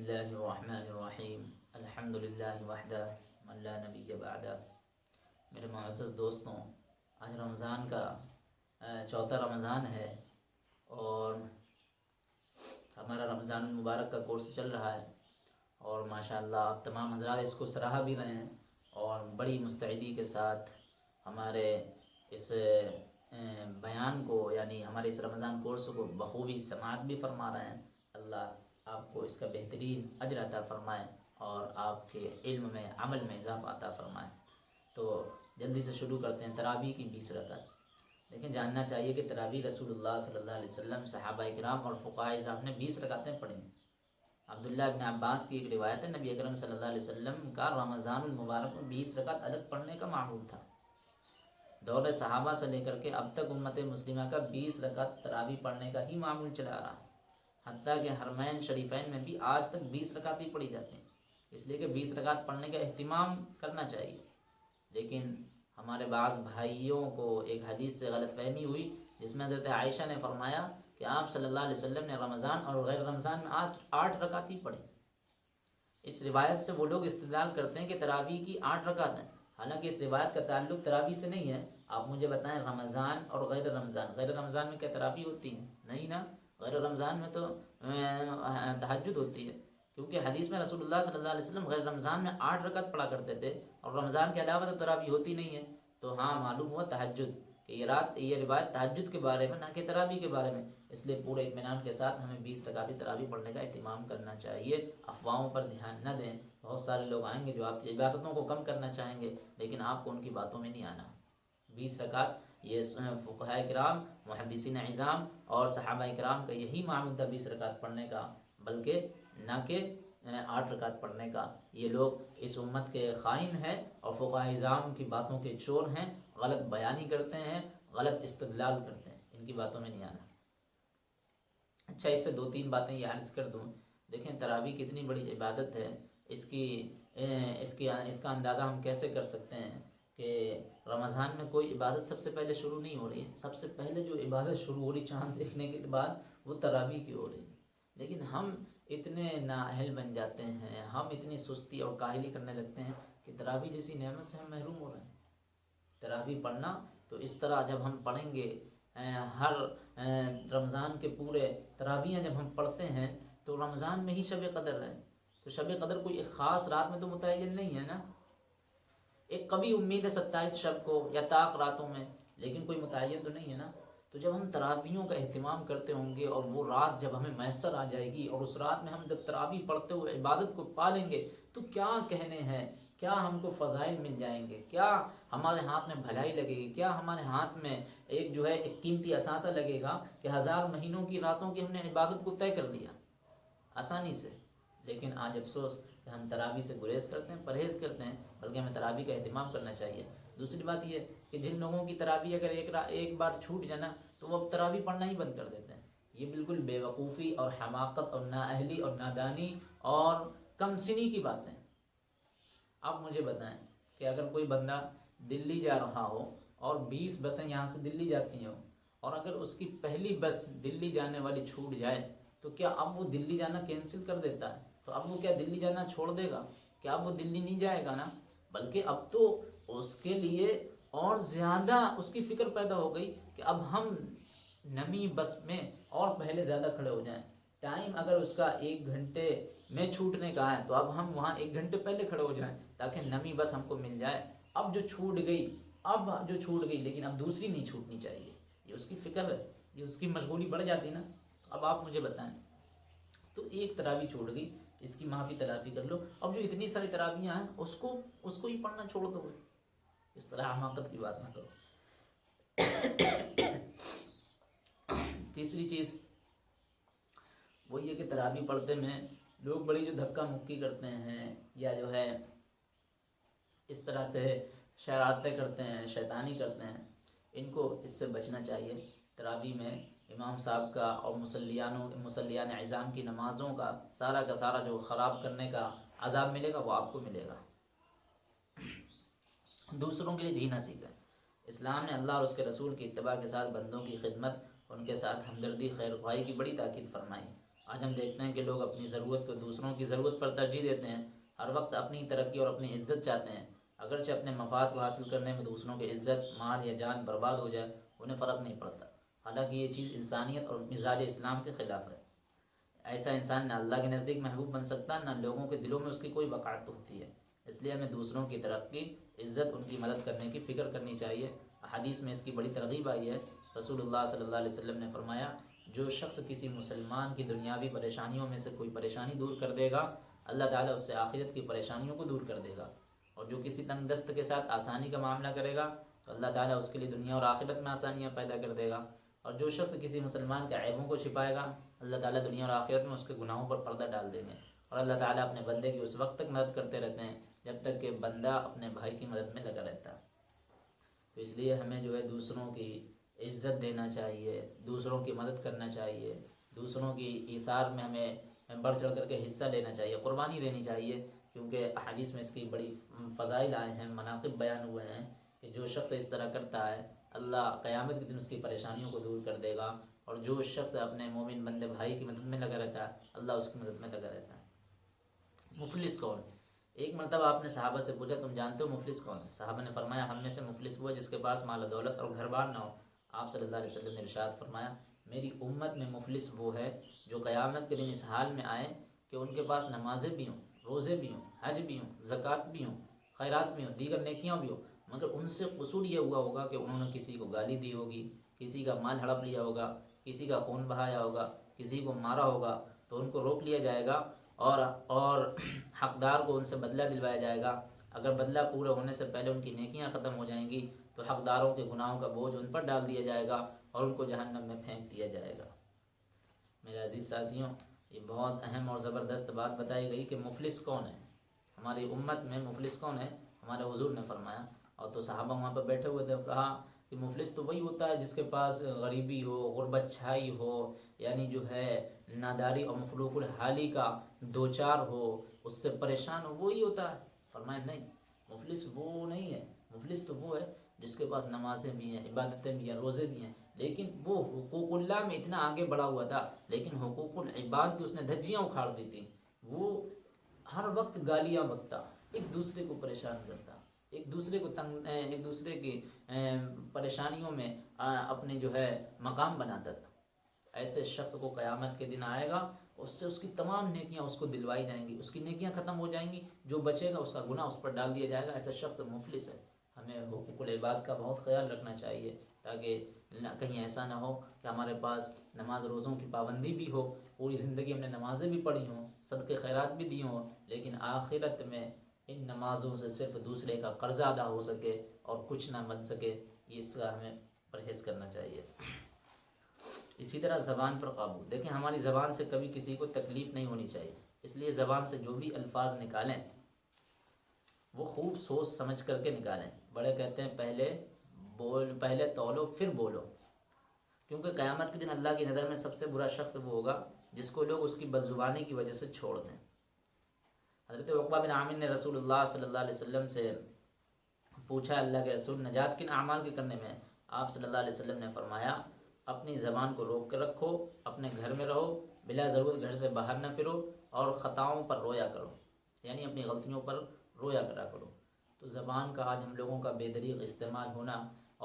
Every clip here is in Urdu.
اللہ الرحمن الرحیم الحمد للہ وحدہ من لا نبی بعدہ۔ میرے معزز دوستوں، آج رمضان کا چوتھا رمضان ہے اور ہمارا رمضان المبارک کا کورس چل رہا ہے، اور ماشاءاللہ آپ تمام حضرات اس کو سراہ بھی رہے ہیں اور بڑی مستعدی کے ساتھ ہمارے اس بیان کو، یعنی ہمارے اس رمضان کورس کو بخوبی سماعت بھی فرما رہے ہیں۔ اللہ آپ کو اس کا بہترین اجر عطا فرمائے اور آپ کے علم میں عمل میں اضافہ عطا فرمائے۔ تو جلدی سے شروع کرتے ہیں تراویح کی 20 رکعت۔ لیکن جاننا چاہیے کہ تراویح رسول اللہ صلی اللہ علیہ وسلم، صحابہ کرام اور فقہاء اعظام نے 20 رکعتیں پڑھی۔ عبداللہ ابن عباس کی ایک روایت ہے، نبی اکرم صلی اللہ علیہ وسلم کا رمضان المبارک میں 20 رکعت الگ پڑھنے کا معمول تھا۔ دور صحابہ سے لے کر کے اب تک امت مسلمہ کا 20 رکعت تراویح پڑھنے کا ہی معمول چلا رہا، حتیٰ کہ حرمین شریفین میں بھی آج تک 20 رکعت ہی پڑھی جاتی ہیں، اس لیے کہ 20 رکعت پڑھنے کا اہتمام کرنا چاہیے۔ لیکن ہمارے بعض بھائیوں کو ایک حدیث سے غلط فہمی ہوئی، جس میں حضرت عائشہ نے فرمایا کہ آپ صلی اللہ علیہ وسلم نے رمضان اور غیر رمضان میں 8 رکعت ہی پڑھی۔ اس روایت سے وہ لوگ استدلال کرتے ہیں کہ تراویح کی 8 رکعت ہیں، حالانکہ اس روایت کا تعلق تراویح سے نہیں ہے۔ آپ مجھے بتائیں، رمضان اور غیر رمضان میں کیا تراویح ہوتی ہے؟ نہیں نا، غیر رمضان میں تو تہجد ہوتی ہے، کیونکہ حدیث میں رسول اللہ صلی اللہ علیہ وسلم غیر رمضان میں 8 رکعت پڑھا کرتے تھے، اور رمضان کے علاوہ تو تراویح ہوتی نہیں ہے۔ تو ہاں، معلوم ہوا تہجد کہ یہ روایت تہجد کے بارے میں، نہ کہ تراویح کے بارے میں، اس لیے پورے اطمینان کے ساتھ ہمیں 20 رکعتی تراویح پڑھنے کا اہتمام کرنا چاہیے۔ افواہوں پر دھیان نہ دیں، بہت سارے لوگ آئیں گے جو آپ کی عبادتوں کو کم کرنا چاہیں گے، لیکن آپ کو ان کی باتوں میں نہیں آنا۔ 20 رکعت یہ فقہاء کرام، محدثین اعظام اور صحابہ کرام کا یہی معمول تھا 20 رکعت پڑھنے کا، بلکہ نہ کہ 8 رکعت پڑھنے کا۔ یہ لوگ اس امت کے خائن ہیں اور فقہاء اعظام کی باتوں کے چور ہیں، غلط بیانی کرتے ہیں، غلط استدلال کرتے ہیں، ان کی باتوں میں نہیں آنا۔ اچھا، اس سے 2-3 باتیں یہ عرض کر دوں۔ دیکھیں تراویح کتنی بڑی عبادت ہے، اس کا اندازہ ہم کیسے کر سکتے ہیں کہ رمضان میں کوئی عبادت سب سے پہلے شروع نہیں ہو رہی، سب سے پہلے جو عبادت شروع ہو رہی چاند دیکھنے کے بعد وہ تراویح کی ہو رہی، لیکن ہم اتنے نااہل بن جاتے ہیں، ہم اتنی سستی اور کاہلی کرنے لگتے ہیں کہ تراویح جیسی نعمت سے ہم محروم ہو رہے ہیں۔ تراویح پڑھنا تو اس طرح جب ہم پڑھیں گے، ہر رمضان کے پورے تراویح جب ہم پڑھتے ہیں تو رمضان میں ہی شب قدر ہے، تو شب قدر کوئی ایک خاص رات میں تو متعین نہیں ہے نا، ایک قوی امید ہے 27 شب کو یا طاق راتوں میں، لیکن کوئی متعین تو نہیں ہے نا۔ تو جب ہم تراویحوں کا اہتمام کرتے ہوں گے اور وہ رات جب ہمیں میسر آ جائے گی اور اس رات میں ہم جب تراویح پڑھتے ہوئے عبادت کو پا لیں گے تو کیا کہنے ہیں، کیا ہم کو فضائل مل جائیں گے، کیا ہمارے ہاتھ میں بھلائی لگے گی، کیا ہمارے ہاتھ میں ایک قیمتی اثاثہ لگے گا کہ 1000 مہینوں کی راتوں کی ہم نے عبادت کو طے کر لیا آسانی سے۔ لیکن آج افسوس کہ ہم تراویح سے گریز کرتے ہیں، پرہیز کرتے ہیں، بلکہ ہمیں تراویح کا اہتمام کرنا چاہیے۔ دوسری بات یہ کہ جن لوگوں کی تراویح اگر ایک بار چھوٹ جائے نا تو وہ اب تراویح پڑھنا ہی بند کر دیتے ہیں۔ یہ بالکل بے وقوفی اور حماقت اور نااہلی اور نادانی اور کم سنی کی باتیں۔ اب مجھے بتائیں کہ اگر کوئی بندہ دلی جا رہا ہو اور 20 بسیں یہاں سے دلی جاتی ہوں، اور اگر اس کی پہلی بس دلی جانے والی چھوٹ جائے تو کیا اب وہ دلی جانا کینسل کر دیتا ہے؟ تو اب وہ کیا دلی جانا چھوڑ دے گا؟ کیا اب وہ دلی نہیں جائے گا نا؟ بلکہ اب تو اس کے لیے اور زیادہ اس کی فکر پیدا ہو گئی کہ اب ہم نمی بس میں اور پہلے زیادہ کھڑے ہو جائیں۔ ٹائم اگر اس کا 1 گھنٹے میں چھوٹنے کا ہے تو اب ہم وہاں 1 گھنٹے پہلے کھڑے ہو جائیں تاکہ نمی بس ہم کو مل جائے۔ اب جو چھوٹ گئی لیکن اب دوسری نہیں چھوٹنی چاہیے، یہ اس کی فکر ہے، یہ اس کی مشغولی بڑھ جاتی نا۔ تو اب آپ مجھے بتائیں، تو ایک تراویح چھوڑ گئی، اس کی معافی تلافی کر لو، اب جو اتنی ساری تراویحاں ہیں اس کو ہی پڑھنا چھوڑ دو، اس طرح حماقت کی بات نہ کرو۔ تیسری چیز وہ یہ کہ تراویح پڑھتے میں لوگ بڑی جو دھکا مکی کرتے ہیں یا جو ہے اس طرح سے شرارتیں کرتے ہیں، شیطانی کرتے ہیں، ان کو اس سے بچنا چاہیے۔ تراویح میں امام صاحب کا اور مصلیان اعظام کی نمازوں کا سارا جو خراب کرنے کا عذاب ملے گا وہ آپ کو ملے گا۔ دوسروں کے لیے جینا سیکھیں۔ اسلام نے اللہ اور اس کے رسول کی اتباع کے ساتھ بندوں کی خدمت، ان کے ساتھ ہمدردی، خیر خواہی کی بڑی تاکید فرمائی، آج ہم دیکھتے ہیں کہ لوگ اپنی ضرورت کو دوسروں کی ضرورت پر ترجیح دیتے ہیں، ہر وقت اپنی ترقی اور اپنی عزت چاہتے ہیں، اگرچہ اپنے مفاد کو حاصل کرنے میں دوسروں کی عزت، مال یا جان برباد ہو جائے انہیں فرق نہیں پڑتا، حالانکہ یہ چیز انسانیت اور مزاج اسلام کے خلاف ہے۔ ایسا انسان نہ اللہ کے نزدیک محبوب بن سکتا، نہ لوگوں کے دلوں میں اس کی کوئی وقعت ہوتی ہے۔ اس لیے ہمیں دوسروں کی ترقی، عزت، ان کی مدد کرنے کی فکر کرنی چاہیے۔ حدیث میں اس کی بڑی ترغیب آئی ہے۔ رسول اللہ صلی اللہ علیہ وسلم نے فرمایا، جو شخص کسی مسلمان کی دنیاوی پریشانیوں میں سے کوئی پریشانی دور کر دے گا، اللہ تعالیٰ اس سے آخرت کی پریشانیوں کو دور کر دے گا، اور جو کسی تنگ دست کے ساتھ آسانی کا معاملہ کرے گا تو اللہ تعالیٰ اس کے لیے دنیا اور آخرت میں آسانیاں پیدا کر دے گا، اور جو شخص کسی مسلمان کے عیبوں کو چھپائے گا، اللہ تعالیٰ دنیا اور آخرت میں اس کے گناہوں پر پردہ ڈال دیں گے، اور اللہ تعالیٰ اپنے بندے کی اس وقت تک مدد کرتے رہتے ہیں جب تک کہ بندہ اپنے بھائی کی مدد میں لگا رہتا ہے۔ تو اس لیے ہمیں جو ہے دوسروں کی عزت دینا چاہیے، دوسروں کی مدد کرنا چاہیے، دوسروں کی ایثار میں ہمیں بڑھ چڑھ کر کے حصہ لینا چاہیے، قربانی دینی چاہیے، کیونکہ احادیث میں اس کی بڑی فضائل آئے ہیں، مناقب بیان ہوئے ہیں کہ جو شخص اس طرح کرتا ہے اللہ قیامت کے دن اس کی پریشانیوں کو دور کر دے گا، اور جو شخص اپنے مومن بندے بھائی کی مدد میں لگا رہتا ہے اللہ اس کی مدد میں لگا رہتا ہے۔ مفلس کون ہے؟ ایک مرتبہ آپ نے صحابہ سے پوچھا، تم جانتے ہو مفلس کون ہے؟ صحابہ نے فرمایا، ہم میں سے مفلس وہ جس کے پاس مال و دولت اور گھر بار نہ ہو۔ آپ صلی اللہ علیہ وسلم نے ارشاد فرمایا، میری امت میں مفلس وہ ہے جو قیامت کے دن اس حال میں آئے کہ ان کے پاس نمازیں بھی ہوں، روزے بھی ہوں، حج بھی ہوں، زکوٰۃ بھی ہوں، خیرات بھی ہوں، دیگر نیکیاں بھی ہوں، مگر ان سے قصور یہ ہوا ہوگا کہ انہوں نے کسی کو گالی دی ہوگی، کسی کا مال ہڑپ لیا ہوگا، کسی کا خون بہایا ہوگا، کسی کو مارا ہوگا، تو ان کو روک لیا جائے گا اور حقدار کو ان سے بدلہ دلوایا جائے گا۔ اگر بدلہ پورا ہونے سے پہلے ان کی نیکیاں ختم ہو جائیں گی تو حقداروں کے گناہوں کا بوجھ ان پر ڈال دیا جائے گا اور ان کو جہنم میں پھینک دیا جائے گا۔ میرے عزیز ساتھیوں، یہ بہت اہم اور زبردست بات بتائی گئی کہ مفلس کون ہے، ہماری امت میں مفلس کون ہے۔ ہمارے حضور نے فرمایا، اور تو صحابہ وہاں پر بیٹھے ہوئے تھے، کہا کہ مفلس تو وہی ہوتا ہے جس کے پاس غریبی ہو، غربت چھائی ہو، یعنی جو ہے ناداری اور مفلوق الحالی کا دوچار ہو، اس سے پریشان ہو، وہی ہوتا ہے۔ فرمایا نہیں، مفلس وہ نہیں ہے، مفلس تو وہ ہے جس کے پاس نمازیں بھی ہیں، عبادتیں بھی ہیں، روزے بھی ہیں، لیکن وہ حقوق اللہ میں اتنا آگے بڑھا ہوا تھا، لیکن حقوق العباد کی اس نے دھجیاں اکھاڑ دی تھیں۔ وہ ہر وقت گالیاں بکتا، ایک دوسرے کو پریشان کرتا، ایک دوسرے کو ایک دوسرے کی پریشانیوں میں اپنے جو ہے مقام بناتا تھا۔ ایسے شخص کو قیامت کے دن آئے گا، اس سے اس کی تمام نیکیاں اس کو دلوائی جائیں گی، اس کی نیکیاں ختم ہو جائیں گی، جو بچے گا اس کا گناہ اس پر ڈال دیا جائے گا۔ ایسا شخص مفلس ہے۔ ہمیں حقوق العباد کا بہت خیال رکھنا چاہیے، تاکہ کہیں ایسا نہ ہو کہ ہمارے پاس نماز روزوں کی پابندی بھی ہو، پوری زندگی ہم نے نمازیں بھی پڑھی ہوں، صدقے خیرات بھی دی ہوں، لیکن آخرت میں ان نمازوں سے صرف دوسرے کا قرضہ ادا ہو سکے اور کچھ نہ بن سکے، اس کا ہمیں پرہیز کرنا چاہیے۔ اسی طرح زبان پر قابو، دیکھیں ہماری زبان سے کبھی کسی کو تکلیف نہیں ہونی چاہیے، اس لیے زبان سے جو بھی الفاظ نکالیں وہ خوب سوچ سمجھ کر کے نکالیں۔ بڑے کہتے ہیں پہلے تولو پھر بولو، کیونکہ قیامت کے دن اللہ کی نظر میں سب سے برا شخص وہ ہوگا جس کو لوگ اس کی بدزبانی کی وجہ سے چھوڑ دیں۔ حضرت عقبہ بن عامر نے رسول اللہ صلی اللہ علیہ وسلم سے پوچھا، اللہ کے رسول نجات کن اعمال کے کرنے میں؟ آپ صلی اللہ علیہ وسلم نے فرمایا، اپنی زبان کو روک کر رکھو، اپنے گھر میں رہو، بلا ضرورت گھر سے باہر نہ پھرو، اور خطاؤں پر رویا کرو، یعنی اپنی غلطیوں پر رویا کرا کرو۔ تو زبان کا آج ہم لوگوں کا بے دریغ استعمال ہونا،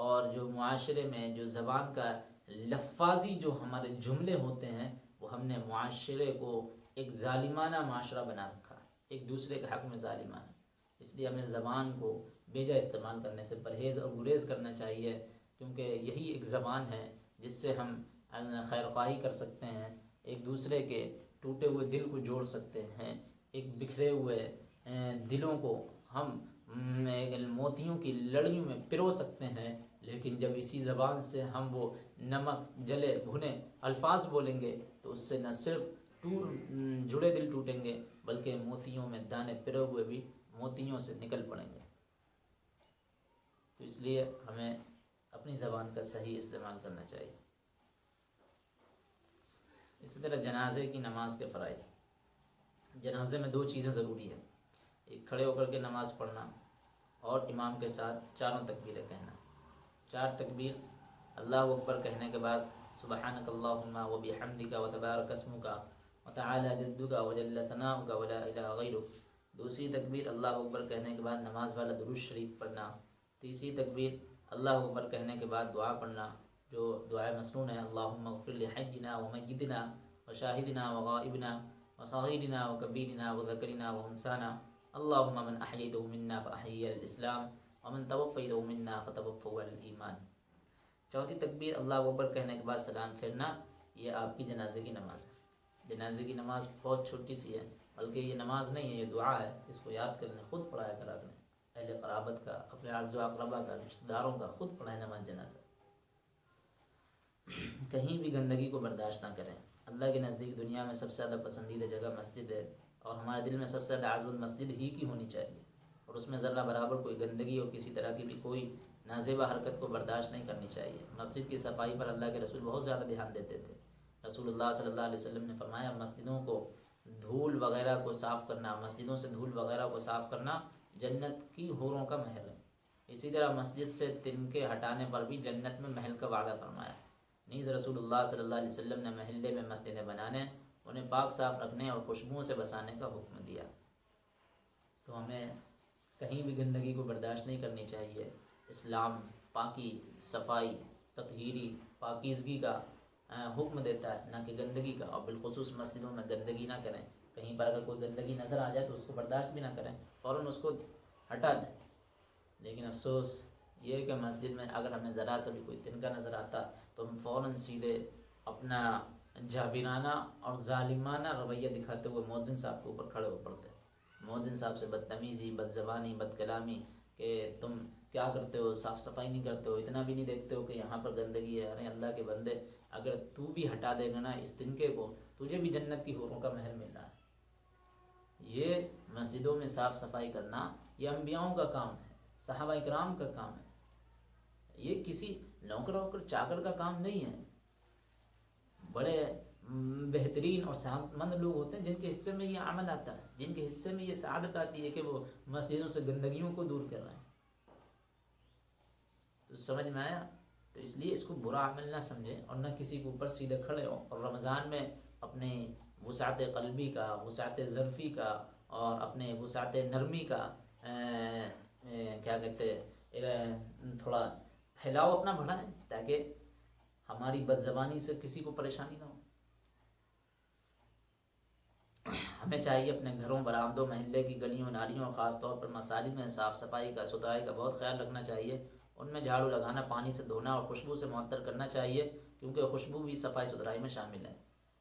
اور جو معاشرے میں جو زبان کا لفاظی جو ہمارے جملے ہوتے ہیں، وہ ہم نے معاشرے کو ایک ظالمانہ معاشرہ بنا رکھا ہے، ایک دوسرے کے حق میں ظالمانہ۔ اس لیے ہمیں زبان کو بیجا استعمال کرنے سے پرہیز اور گریز کرنا چاہیے، کیونکہ یہی ایک زبان ہے جس سے ہم خیر خواہی کر سکتے ہیں، ایک دوسرے کے ٹوٹے ہوئے دل کو جوڑ سکتے ہیں، ایک بکھرے ہوئے دلوں کو ہم موتیوں کی لڑیوں میں پرو سکتے ہیں۔ لیکن جب اسی زبان سے ہم وہ نمک جلے بھنے الفاظ بولیں گے تو اس سے نہ صرف جڑے دل ٹوٹیں گے، بلکہ موتیوں میں دانے پرے ہوئے بھی موتیوں سے نکل پڑیں گے۔ تو اس لیے ہمیں اپنی زبان کا صحیح استعمال کرنا چاہیے۔ اسی طرح جنازے کی نماز کے فرائض، جنازے میں دو چیزیں ضروری ہیں، ایک کھڑے ہو کر کے نماز پڑھنا، اور امام کے ساتھ چاروں تکبیریں کہنا۔ 4 تکبیر اللہ اکبر کہنے کے بعد سبحانک اللہم و بحمدک و تبارک اسمک وتعالی جدک وجل ثناؤک ولا الہ غیرک۔ دوسری تکبیر اللہ اکبر کہنے کے بعد نماز والا درود شریف پڑھنا۔ تیسری تکبیر اللہ اکبر کہنے کے بعد دعا پڑھنا جو دعائے مسنون ہے، اللہم اغفر لحینا ومیتنا وشاہدنا وغائبنا وصغیرنا وکبیرنا وذکرنا وانسانا، اللہم من احییتہ منا فاحیی علی الاسلام ومن توفیتہ منا فتوفہ علی الایمان۔ چوتھی تکبیر اللہ اکبر کہنے کے بعد سلام پھیرنا۔ یہ آپ کی جنازے کی نماز ہے۔ جنازے کی نماز بہت چھوٹی سی ہے، بلکہ یہ نماز نہیں ہے، یہ دعا ہے۔ اس کو یاد کرنے خود پڑھایا کرا کریں، اہل قرابت کا، اپنے اعز و اقربا کا، رشتہ داروں کا خود پڑھائیں نماز جنازہ۔ کہیں بھی گندگی کو برداشت نہ کریں۔ اللہ کے نزدیک دنیا میں سب سے زیادہ پسندیدہ جگہ مسجد ہے، اور ہمارے دل میں سب سے زیادہ عظمت مسجد ہی کی ہونی چاہیے، اور اس میں ذرہ برابر کوئی گندگی اور کسی طرح کی بھی کوئی نازیبا حرکت کو برداشت نہیں کرنی چاہیے۔ مسجد کی صفائی پر اللہ کے رسول بہت زیادہ دھیان دیتے تھے۔ رسول اللہ صلی اللہ علیہ وسلم نے فرمایا، مسجدوں کو دھول وغیرہ کو صاف کرنا، مسجدوں سے دھول وغیرہ کو صاف کرنا جنت کی حوروں کا محل ہے۔ اسی طرح مسجد سے تنکے ہٹانے پر بھی جنت میں محل کا وعدہ فرمایا۔ نیز رسول اللہ صلی اللہ علیہ وسلم نے محلے میں مسجدیں بنانے، انہیں پاک صاف رکھنے اور خوشبوؤں سے بسانے کا حکم دیا۔ تو ہمیں کہیں بھی گندگی کو برداشت نہیں کرنی چاہیے۔ اسلام پاکی، صفائی، تطہیری، پاکیزگی کا حکم دیتا ہے، نہ کہ گندگی کا، اور بالخصوص مسجدوں میں گندگی نہ کریں۔ کہیں پر اگر کوئی گندگی نظر آ جائے تو اس کو برداشت بھی نہ کریں، فوراً اس کو ہٹا دیں۔ لیکن افسوس یہ کہ مسجد میں اگر ہمیں ذرا سا بھی کوئی تنکا نظر آتا تو ہم فوراً سیدھے اپنا جابرانہ اور ظالمانہ رویہ دکھاتے ہوئے مؤذن صاحب کے اوپر کھڑے ہو پڑتے ہیں۔ مؤذن صاحب سے بدتمیزی، بد زبانی، بد کلامی کہ تم کیا کرتے ہو، صاف صفائی نہیں کرتے ہو، اتنا بھی نہیں دیکھتے ہو کہ یہاں پر گندگی ہے۔ ارے اللہ کے بندے، اگر تو بھی ہٹا دے گا نا اس تنکے کو، تجھے بھی جنت کی حوروں کا محل مل رہا ہے۔ یہ مسجدوں میں صاف صفائی کرنا یہ انبیاؤں کا کام ہے، صحابہ اکرام کا کام ہے، یہ کسی نوکر چاکر کا کام نہیں ہے۔ بڑے بہترین اور سعادت مند لوگ ہوتے ہیں جن کے حصے میں یہ عمل آتا ہے، جن کے حصے میں یہ سعادت آتی ہے کہ وہ مسجدوں سے گندگیوں کو دور کر رہے ہیں۔ تو سمجھ میں آیا؟ تو اس لیے اس کو برا عمل نہ سمجھیں اور نہ کسی کے اوپر سیدھے کھڑے ہوں، اور رمضان میں اپنے وسعت قلبی کا، وسعت ظرفی کا اور اپنے وسعت نرمی کا کیا کہتے ہیں، تھوڑا پھیلاؤ اپنا بڑھائیں تاکہ ہماری بد زبانی سے کسی کو پریشانی نہ ہو۔ ہمیں چاہیے اپنے گھروں، برآمدوں، محلے کی گلیوں، نالیوں اور خاص طور پر مساجد میں صاف صفائی کا، ستھرائی کا بہت خیال رکھنا چاہیے۔ ان میں جھاڑو لگانا، پانی سے دھونا اور خوشبو سے معطر کرنا چاہیے، کیونکہ خوشبو بھی صفائی ستھرائی میں شامل ہے۔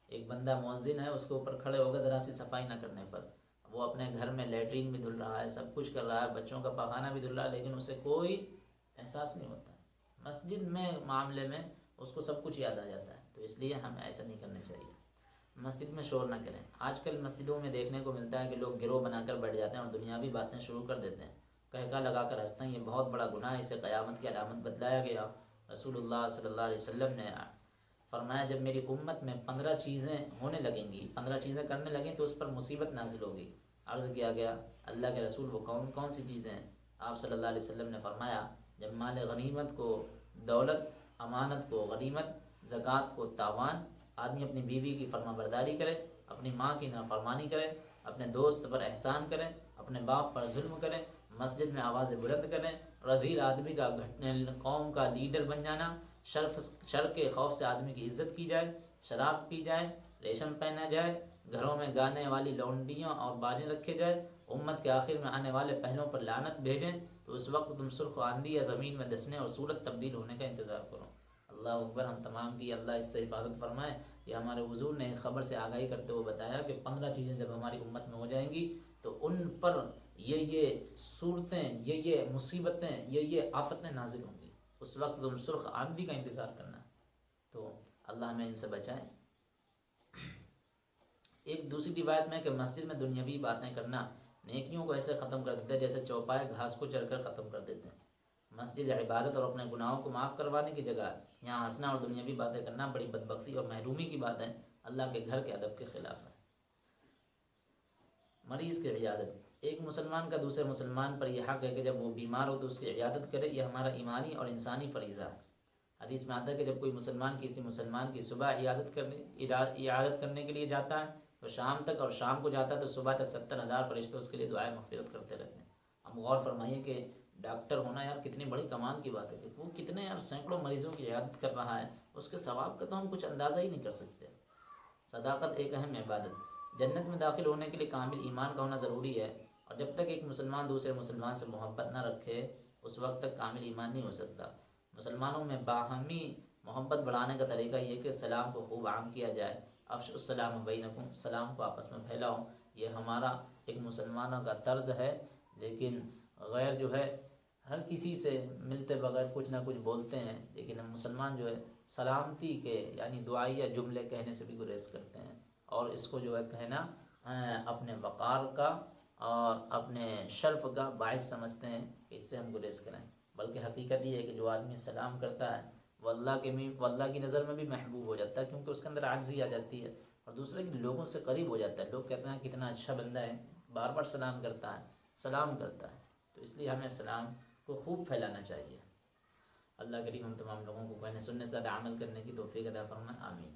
ایک بندہ مؤذن ہے، اس کے اوپر کھڑے ہوگا ذرا سی صفائی نہ کرنے پر، وہ اپنے گھر میں لیٹرین بھی دھل رہا ہے، سب کچھ کر رہا ہے، بچوں کا پاخانہ بھی دھل رہا ہے، لیکن اسے کوئی احساس نہیں ہوتا۔ مسجد میں معاملے میں اس کو سب کچھ یاد آ جاتا ہے۔ تو اس لیے ہمیں ایسا نہیں کرنا چاہیے۔ مسجد میں شور نہ کریں۔ آج کل مسجدوں میں دیکھنے کو ملتا ہے کہ لوگ گروہ بنا کر بیٹھ جاتے ہیں اور دنیاوی باتیں شروع کر دیتے ہیں، کہکا لگا کر ہنستے ہیں۔ یہ بہت بڑا گناہ ہے، اسے قیامت کی علامت بتلایا گیا۔ رسول اللہ صلی اللہ علیہ وسلم نے فرمایا، جب میری امت میں 15 چیزیں ہونے لگیں گی، 15 چیزیں کرنے لگیں تو اس پر مصیبت نازل ہوگی۔ عرض کیا گیا، اللہ کے رسول وہ کون کون سی چیزیں ہیں؟ آپ صلی اللہ علیہ وسلم نے فرمایا، جب مال غنیمت کو، دولت، امانت کو غنیمت، زکوٰۃ کو تاوان، آدمی اپنی بیوی کی فرما برداری کرے، اپنی ماں کی نافرمانی کرے، اپنے دوست پر احسان کرے، اپنے باپ پر ظلم کرے، مسجد میں آوازیں بلند کریں، رذیل آدمی کا قوم کا لیڈر بن جانا، شر کے خوف سے آدمی کی عزت کی جائے، شراب پی جائے، ریشم پہنا جائے، گھروں میں گانے والی لونڈیاں اور باجے رکھے جائے، امت کے آخر میں آنے والے پہلوں پر لعنت بھیجیں، تو اس وقت تم سرخ آندھی یا زمین میں دسنے اور صورت تبدیل ہونے کا انتظار کرو۔ اللہ اکبر، ہم تمام کی اللہ اس سے حفاظت فرمائے۔ یہ ہمارے حضور نے خبر سے آگاہی کرتے ہوئے بتایا کہ 15 چیزیں جب ہماری امت میں ہو جائیں گی تو ان پر یہ صورتیں، یہ مصیبتیں، یہ آفتیں نازل ہوں گی۔ اس وقت تم سرخ آندھی کا انتظار کرنا۔ تو اللہ ہمیں ان سے بچائے۔ ایک دوسری روایت میں کہ مسجد میں دنیاوی باتیں کرنا نیکیوں کو ایسے ختم کر دیتے ہیں جیسے چوپائے گھاس کو چر کر ختم کر دیتے ہیں۔ مسجد عبادت اور اپنے گناہوں کو معاف کروانے کی جگہ یہاں ہنسنا اور دنیاوی باتیں کرنا بڑی بدبختی اور محرومی کی بات ہے، اللہ کے گھر کے ادب کے خلاف ہے۔ مریض کی عیادت، ایک مسلمان کا دوسرے مسلمان پر یہ حق ہے کہ جب وہ بیمار ہو تو اس کی عیادت کرے، یہ ہمارا ایمانی اور انسانی فریضہ ہے۔ حدیث میں آتا ہے کہ جب کوئی مسلمان کسی مسلمان کی صبح عیادت کرنے کے لیے جاتا ہے تو شام تک، اور شام کو جاتا ہے تو صبح تک 70,000 فرشتے اس کے لیے دعائیں مغفرت کرتے رہتے ہیں۔ ہم غور فرمائیے کہ ڈاکٹر ہونا یار کتنی بڑی کمال کی بات ہے کہ وہ کتنے یار سینکڑوں مریضوں کی عیادت کر رہا ہے، اس کے ثواب کا تو ہم کچھ اندازہ ہی نہیں کر سکتے۔ صداقت ایک اہم عبادت، جنت میں داخل ہونے کے لیے کامل ایمان کا ہونا ضروری ہے، اور جب تک ایک مسلمان دوسرے مسلمان سے محبت نہ رکھے اس وقت تک کامل ایمان نہیں ہو سکتا۔ مسلمانوں میں باہمی محبت بڑھانے کا طریقہ یہ کہ سلام کو خوب عام کیا جائے، افش السلام بینکم، سلام کو آپس میں پھیلاؤ، یہ ہمارا ایک مسلمانوں کا طرز ہے۔ لیکن غیر جو ہے ہر کسی سے ملتے بغیر کچھ نہ کچھ بولتے ہیں، لیکن ہم مسلمان جو ہے سلامتی کے یعنی دعائیہ جملے کہنے سے بھی گریز کرتے ہیں، اور اس کو جو ہے کہنا اپنے وقار کا اور اپنے شرف کا باعث سمجھتے ہیں کہ اس سے ہم گریز کریں۔ بلکہ حقیقت یہ ہے کہ جو آدمی سلام کرتا ہے وہ اللہ کی نظر میں بھی محبوب ہو جاتا ہے، کیونکہ اس کے اندر عاجزی آ جاتی ہے، اور دوسرے کے لوگوں سے قریب ہو جاتا ہے۔ لوگ کہتے ہیں کتنا اچھا بندہ ہے، بار بار سلام کرتا ہے۔ تو اس لیے ہمیں سلام کو خوب پھیلانا چاہیے۔ اللہ کریم ہم تمام لوگوں کو کہنے سننے سے زیادہ عمل کرنے کی توفیق عطا فرمائے، آمین۔